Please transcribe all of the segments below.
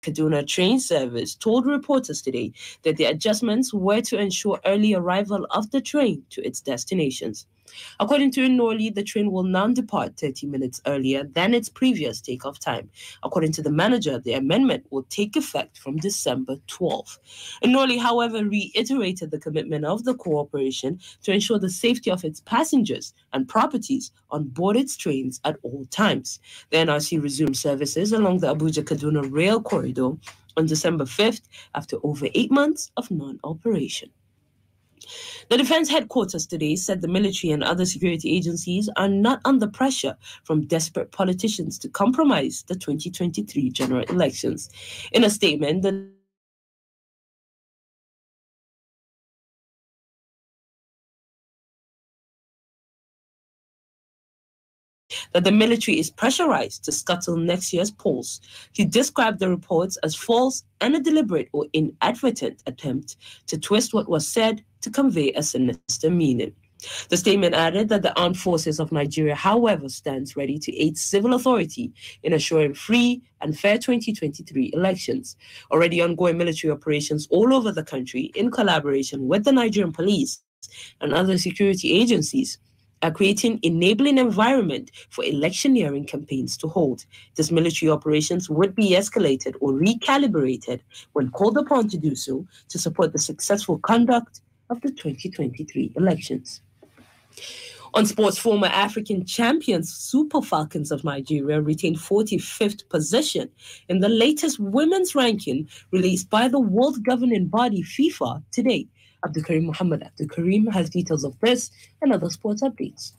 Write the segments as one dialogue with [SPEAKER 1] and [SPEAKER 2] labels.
[SPEAKER 1] Kaduna train service told reporters today that the adjustments were to ensure early arrival of the train to its destinations. According to Inoli, the train will now depart 30 minutes earlier than its previous takeoff time. According to the manager, the amendment will take effect from December 12th. Inoli, however, reiterated the commitment of the corporation to ensure the safety of its passengers and properties on board its trains at all times. The NRC resumed services along the Abuja-Kaduna rail corridor on December 5th after over 8 months of non-operation. The Defense Headquarters today said the military and other security agencies are not under pressure from desperate politicians to compromise the 2023 general elections. In a statement, that the military is pressurized to scuttle next year's polls. He described the reports as false and a deliberate or inadvertent attempt to twist what was said to convey a sinister meaning. The statement added that the armed forces of Nigeria, however, stands ready to aid civil authority in assuring free and fair 2023 elections. Already ongoing military operations all over the country, in collaboration with the Nigerian police and other security agencies, are creating enabling environment for electioneering campaigns to hold. These military operations would be escalated or recalibrated when called upon to do so to support the successful conduct of the 2023 elections. On sports, former African champions Super Falcons of Nigeria retained 45th position in the latest women's ranking released by the world governing body FIFA today. Abdulkarim Muhammad Abdulkarim has details of this and other sports updates.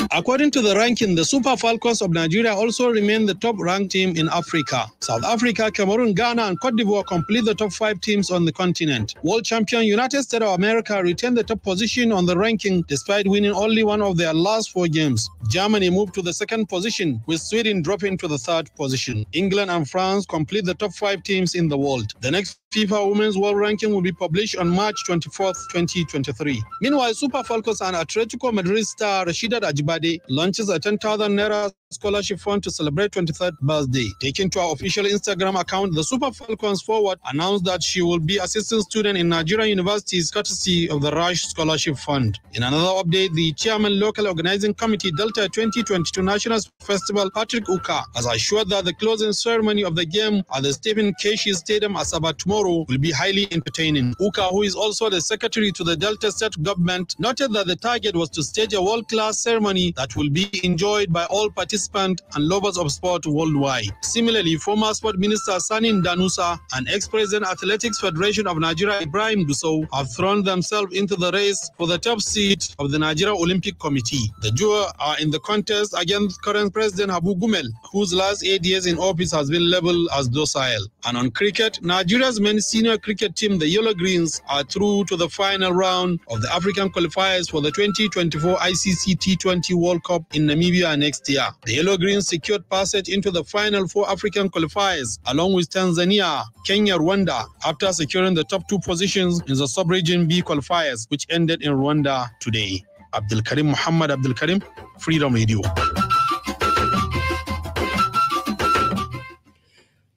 [SPEAKER 2] According to the ranking, the Super Falcons of Nigeria also remain the top-ranked team in Africa. South Africa, Cameroon, Ghana, and Cote d'Ivoire complete the top 5 teams on the continent. World champion United States of America retained the top position on the ranking despite winning only one of their last 4 games. Germany moved to the 2nd position, with Sweden dropping to the 3rd position. England and France complete the top 5 teams in the world. The next FIFA Women's World Ranking will be published on March 24th, 2023. Meanwhile, Super Falcons and Atletico Madrid star Rasheedat Ajibade launches a 10,000 Naira scholarship fund to celebrate 23rd birthday. Taken to our official Instagram account, the Super Falcons forward announced that she will be assistant student in Nigerian universities courtesy of the Rush Scholarship Fund. In another update, the chairman local organizing committee Delta 2022 National Festival, Patrick Uka, has assured that the closing ceremony of the game at the Stephen Keshi Stadium Asaba tomorrow will be highly entertaining. Uka, who is also the secretary to the Delta State government, noted that the target was to stage a world-class ceremony that will be enjoyed by all participants and lovers of sport worldwide. Similarly, former Sport Minister Sani Danusa and ex-President Athletics Federation of Nigeria Ibrahim Dusau have thrown themselves into the race for the top seat of the Nigeria Olympic Committee. The duo are in the contest against current President Habu Gumel, whose last 8 years in office has been labeled as docile. And on cricket, Nigeria's men's senior cricket team, the Yellow Greens, are through to the final round of the African qualifiers for the 2024 ICC T20 World Cup in Namibia next year. The Yellow Greens secured passage into the final 4 African qualifiers, along with Tanzania, Kenya, Rwanda, after securing the top 2 positions in the sub-region B qualifiers, which ended in Rwanda today. Abdulkarim Muhammad Abdulkarim, Freedom Radio.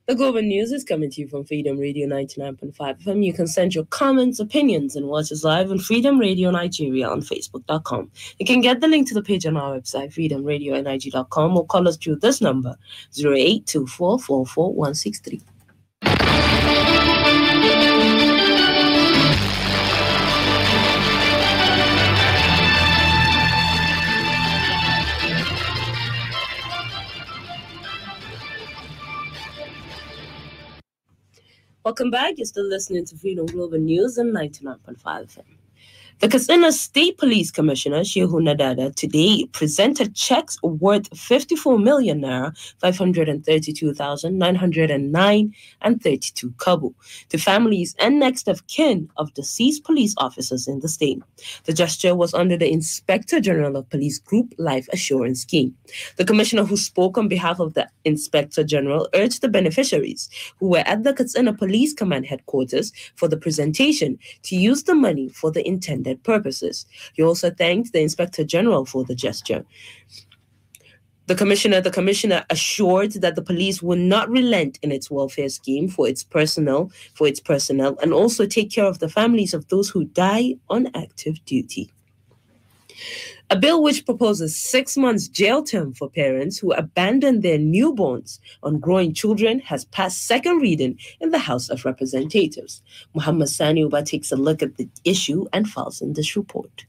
[SPEAKER 1] The Global News is coming to you from Freedom Radio 99.5 FM. You can send your comments, opinions, and watch us live on Freedom Radio Nigeria on Facebook.com. You can get the link to the page on our website, freedomradionig.com, or call us through this number, 0824444163. Welcome back. You're still listening to Freedom Global News on 99.5 FM. The Katsina State Police Commissioner, Shehu Nadada, today presented checks worth 54 million naira, 532,909 and 32 kobo to families and next of kin of deceased police officers in the state. The gesture was under the Inspector General of Police Group Life Assurance Scheme. The commissioner, who spoke on behalf of the Inspector General, urged the beneficiaries who were at the Katsina Police Command headquarters for the presentation to use the money for the intended intended purposes. He also thanked the Inspector General for the gesture. The commissioner assured that the police will not relent in its welfare scheme for its personnel, and also take care of the families of those who die on active duty. A bill which proposes 6 months jail term for parents who abandon their newborns on growing children has passed second reading in the House of Representatives. Muhammad Sani Uba takes a look at the issue and files in this report.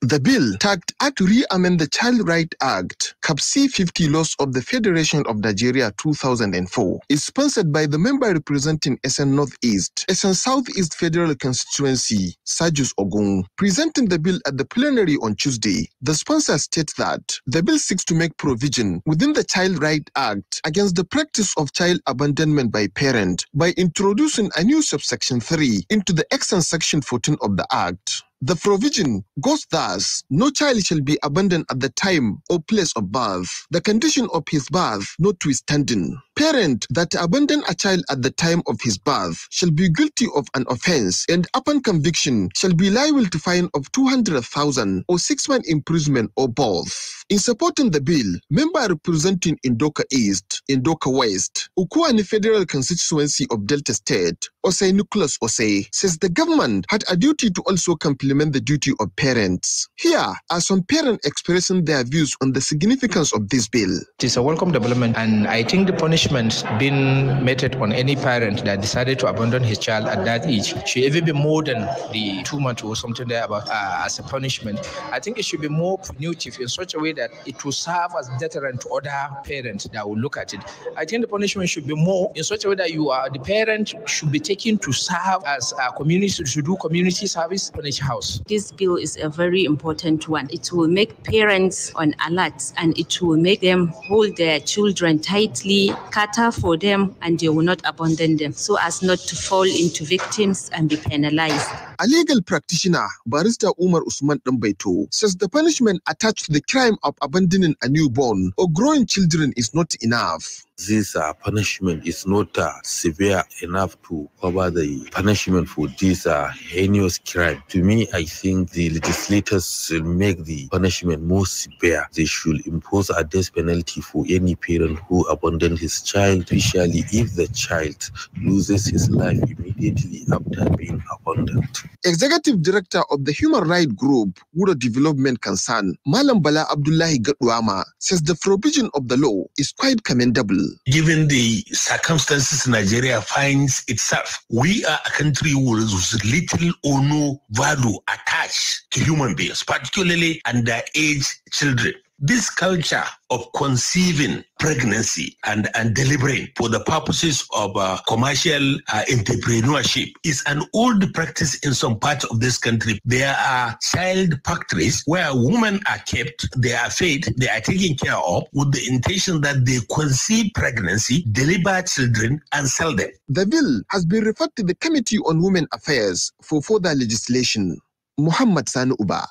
[SPEAKER 3] The bill, tagged Act to Re-amend the Child Right Act, Cap C-50 Laws of the Federation of Nigeria 2004, is sponsored by the member representing Essen Northeast, Essen Southeast Federal Constituency, Sajus Ogun. Presenting the bill at the plenary on Tuesday, the sponsor states that the bill seeks to make provision within the Child Right Act against the practice of child abandonment by parent by introducing a new subsection 3 into the Essen Section 14 of the Act. The provision goes thus: no child shall be abandoned at the time or place of birth, the condition of his birth notwithstanding. Parent that abandon a child at the time of his birth shall be guilty of an offense and upon conviction shall be liable to fine of 200,000 or 6 months imprisonment or both. In supporting the bill, member representing Ndoka East, Ndoka West, Ukuani Federal Constituency of Delta State, Osei Nicholas Osei, says the government had a duty to also complement the duty of parents. Here are some parents expressing their views on the significance of this bill.
[SPEAKER 4] It is a welcome development, and I think the punishment being meted on any parent that decided to abandon his child at that age should even be more than the 2 months or something there about as a punishment. I think it should be more punitive in such a way that it will serve as deterrent to other parents that will look at it. I think the punishment should be more in such a way that the parent should be taken to serve as a community, to do community service on each house.
[SPEAKER 5] This bill is a very important one. It will make parents on alert, and it will make them hold their children tightly, cater for them, and they will not abandon them so as not to fall into victims and be penalized.
[SPEAKER 3] A legal practitioner, Barrister Umar Usman Dambaito, says the punishment attached to the crime of abandoning a newborn or growing children is not enough.
[SPEAKER 6] This punishment is not severe enough to cover the punishment for this heinous crime. To me, I think the legislators should make the punishment more severe. They should impose a death penalty for any parent who abandons his child, especially if the child loses his life immediately after being abandoned.
[SPEAKER 3] Executive Director of the Human Rights Group, Wuro Development Concern, Malam Bala Abdullahi Gadwama, says the provision of the law is quite commendable.
[SPEAKER 7] Given the circumstances Nigeria finds itself, we are a country with little or no value attached to human beings, particularly underage children. This culture of conceiving pregnancy and delivering for the purposes of commercial entrepreneurship is an old practice in some parts of this country. There are child factories where women are kept, they are fed, they are taken care of with the intention that they conceive pregnancy, deliver children, and sell them.
[SPEAKER 3] The bill has been referred to the Committee on Women Affairs for further legislation. Muhammad Sani Uba,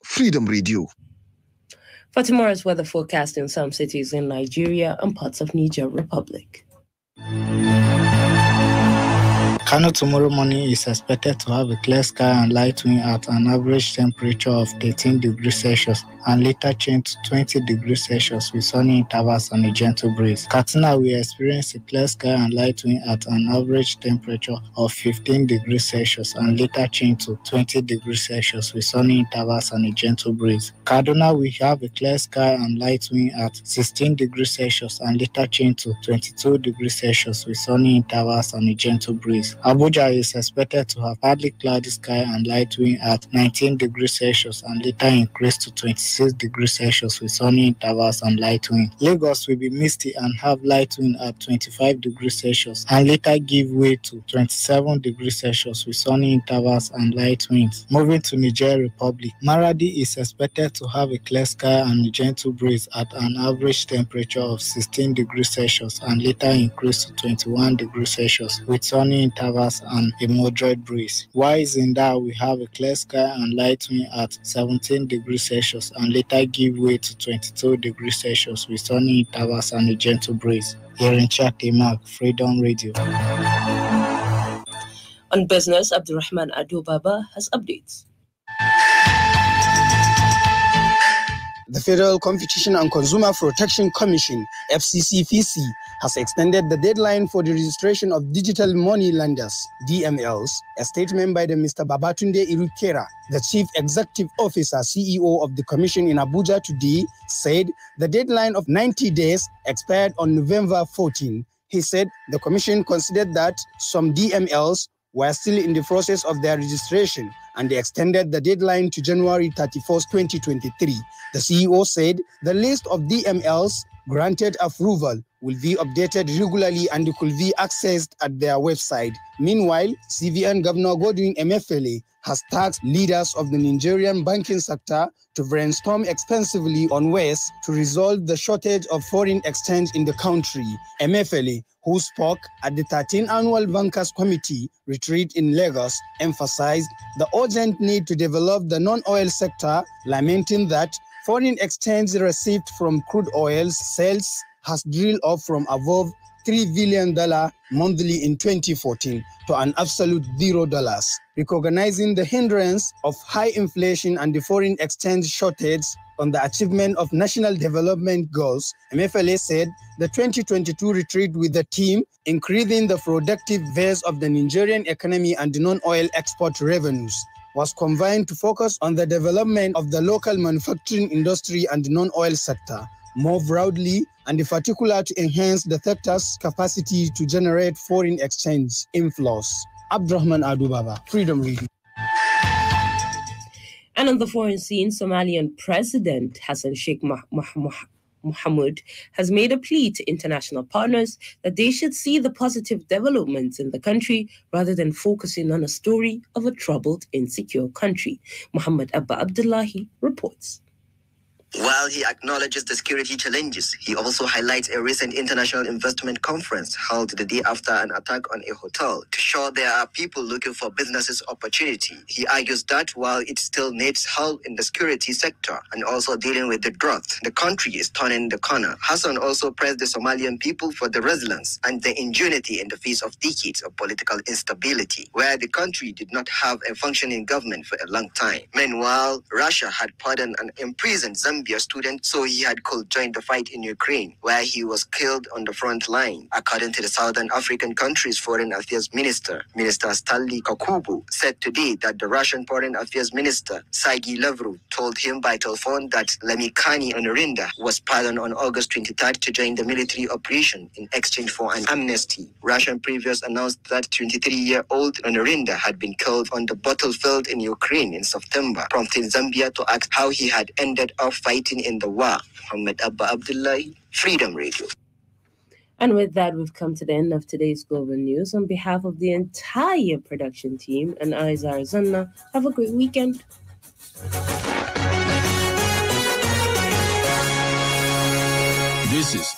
[SPEAKER 3] Freedom Radio.
[SPEAKER 1] For tomorrow's weather forecast in some cities in Nigeria and parts of Niger Republic.
[SPEAKER 8] Kano tomorrow morning is expected to have a clear sky and light wind at an average temperature of 13 degrees Celsius and later change to 20 degrees Celsius with sunny intervals and a gentle breeze. Katsina will experience a clear sky and light wind at an average temperature of 15 degrees Celsius and later change to 20 degrees Celsius with sunny intervals and a gentle breeze. Kaduna will have a clear sky and light wind at 16 degrees Celsius and later change to 22 degrees Celsius with sunny intervals and a gentle breeze. Abuja is expected to have partly cloudy sky and light wind at 19 degrees Celsius and later increase to 26 degrees Celsius with sunny intervals and light wind. Lagos will be misty and have light wind at 25 degrees Celsius and later give way to 27 degrees Celsius with sunny intervals and light winds. Moving to Niger Republic, Maradi is expected to have a clear sky and a gentle breeze at an average temperature of 16 degrees Celsius and later increase to 21 degrees Celsius with sunny intervals and a moderate breeze. While Zinda will have a clear sky and light wind at 17 degrees Celsius and later give way to 22 degrees Celsius with sunny intervals and a gentle breeze. Yerencha Temak, Freedom Radio.
[SPEAKER 1] On business, Abdurrahman Adu Baba has updates.
[SPEAKER 9] The Federal Competition and Consumer Protection Commission, FCCPC, has extended the deadline for the registration of digital money lenders, DMLs. A statement by the Mr. Babatunde Irukera, the Chief Executive Officer, CEO of the Commission in Abuja today, said the deadline of 90 days expired on November 14. He said the Commission considered that some DMLs were still in the process of their registration and they extended the deadline to January 31st, 2023. The CEO said the list of DMLs granted approval will be updated regularly and could be accessed at their website. Meanwhile, CBN Governor Godwin Emefiele has tasked leaders of the Nigerian banking sector to brainstorm extensively on ways to resolve the shortage of foreign exchange in the country. Emefiele, who spoke at the 13th Annual Bankers Committee retreat in Lagos, emphasized the urgent need to develop the non-oil sector, lamenting that foreign exchange received from crude oil sales has drilled up from above $3 billion monthly in 2014 to an absolute $0. Recognizing the hindrance of high inflation and the foreign exchange shortage on the achievement of national development goals, Emefiele said the 2022 retreat with the team, increasing the productive base of the Nigerian economy and the non-oil export revenues, was convened to focus on the development of the local manufacturing industry and the non-oil sector, more broadly, and in particular to enhance the sector's capacity to generate foreign exchange inflows. Abdurrahman Adubaba, Freedom Radio.
[SPEAKER 1] And on the foreign scene, Somalian President Hassan Sheikh Mohamud has made a plea to international partners that they should see the positive developments in the country rather than focusing on a story of a troubled, insecure country. Muhammad Abba Abdullahi reports.
[SPEAKER 10] While he acknowledges the security challenges, he also highlights a recent international investment conference held the day after an attack on a hotel to show there are people looking for businesses opportunity. He argues that while it still needs help in the security sector and also dealing with the drought, the country is turning the corner. Hassan also praised the Somalian people for the resilience and the ingenuity in the face of decades of political instability, where the country did not have a functioning government for a long time. Meanwhile, Russia had pardoned and imprisoned Zambia student, so he had could join the fight in Ukraine, where he was killed on the front line. According to the Southern African country's Foreign Affairs Minister, Minister Stanley Kakubu, said today that the Russian Foreign Affairs Minister, Sergei Lavrov, told him by telephone that Lemikani Onorinda was pardoned on August 23rd to join the military operation in exchange for an amnesty. Russian previous announced that 23-year-old Onorinda had been killed on the battlefield in Ukraine in September, prompting Zambia to ask how he had ended up fighting in the war. Muhammad Abba Abdullahi, Freedom Radio.
[SPEAKER 1] And with that, we've come to the end of today's Global News. On behalf of the entire production team and I, Zara Zanna, have a great weekend.
[SPEAKER 11] This is